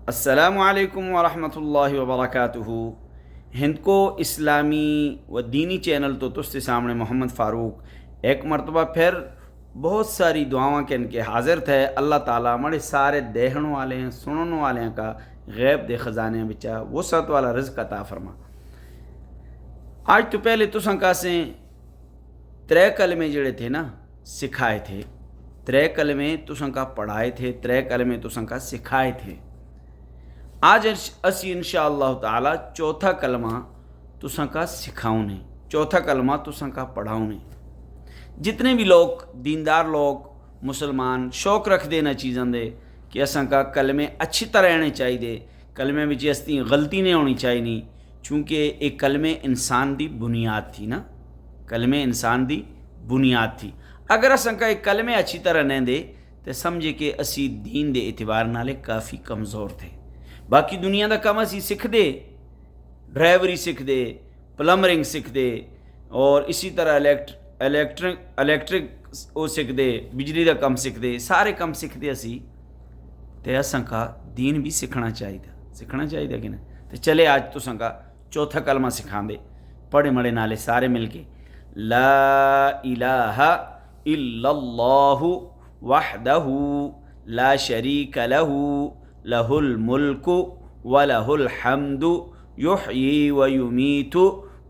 السلام علیکم ورحمۃ اللہ وبرکاتہ۔ ہند کو اسلامی و دینی چینل تو تستے سامنے محمد فاروق ایک مرتبہ پھر بہت ساری دعاواں کے ان کے حاضر تھے۔ اللہ تعالیٰ مڑے سارے دیکھنے والے ہیں سننے والے ہیں کا غیب دے خزانے بچا وسعت والا رزق عطا فرما۔ آج تو پہلے تساں کا سے 3 کلمے جڑے تھے نا سکھائے تھے، 3 کلمے تساں کا پڑھائے تھے، 3 کلمے تساں کا سکھائے تھے۔ آج اسی انشاءاللہ تعالی چوتھا کلمہ تساں کا سکھاؤں نے، چوتھا کلمہ تساں کا پڑھاؤں نے۔ جتنے بھی لوگ دیندار لوگ مسلمان شوق رکھ دینا چیزاں دے کہ اساں کا کلمے اچھی طرح آنے چاہیے دے، کلمے میں جیستی غلطی نہیں ہونی چاہیے نہیں، چونکہ ایک کلمے انسان دی بنیاد تھی نا، کلمے انسان دی بنیاد تھی۔ اگر اساں کا ایک کلمے اچھی طرح نہیں دے تو سمجھے کہ اسی دین دے اعتبار نالے کافی کمزور تھے۔ باقی دنیا دا کم اسی سکھ دے، ڈرائیوری سکھ دے، پلمبرنگ سکھ دے، اور اسی طرح الیکٹرک وہ سکھ دے، بجلی دا کم سکھ دے، سارے کم سکھ دے اسی تے اساں کا دین بھی سکھنا چاہیے کہ نا۔ تو چلے آج تساں کا چوتھا کلمہ سکھان دے، پڑھے مڑے نالے سارے مل کے لا الہ الا اللہ وحدہ لا شریک لہ لہ الملک ولہ الحمد یحیی ویمیت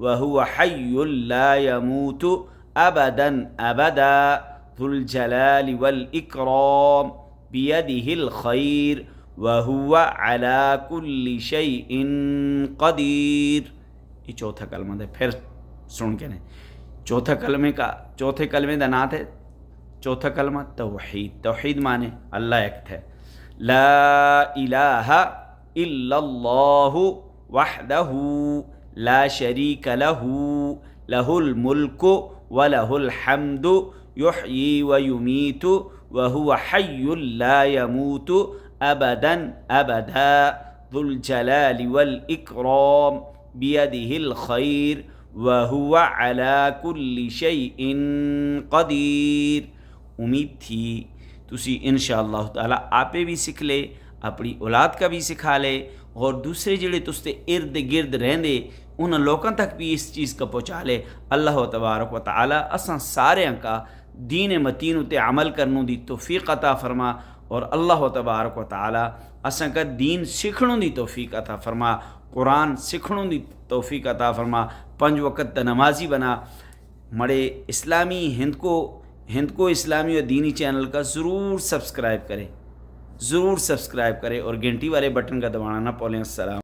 وہو حی لا یموت ابدا ابدا ذو الجلال والاکرام بیدہ الخیر وہو علی کل شیء قدیر۔ یہ چوتھا کلمہ دے، پھر سن کے نے چوتھے کلمے دا نام ہے چوتھا کلمہ توحید۔ توحید مانے اللہ ایک تھے، لا الہ الا اللہ وحدہ لا شریک لہ لہ الملک ولہ الحمد یحیی ویمیت وہو حی لا یموت ابدا ابدا ذو الجلال والاکرام بیدہ الخیر وہو علی کل شیء قدیر۔ امید تھی تسی انشاءاللہ تعالی آپے بھی سکھ لے، اپنی اولاد کا بھی سکھا لے، اور دوسرے جڑے تستے ارد گرد رہندے ان لوگوں تک بھی اس چیز کا پہنچا لے۔ اللہ تبارک و تعالی اساں سارے کا دین متین تے عمل کرنوں دی توفیق عطا فرما، اور اللہ تبارک و تعالی اساں کا دین سکھنوں دی توفیق عطا فرما، قرآن سکھنوں دی توفیق عطا فرما، 5 وقت نمازی بنا۔ مڑے اسلامی ہند کو اسلامی اور دینی چینل کا ضرور سبسکرائب کرے اور گھنٹی والے بٹن کا دبانا نہ بھولیں۔ السلام۔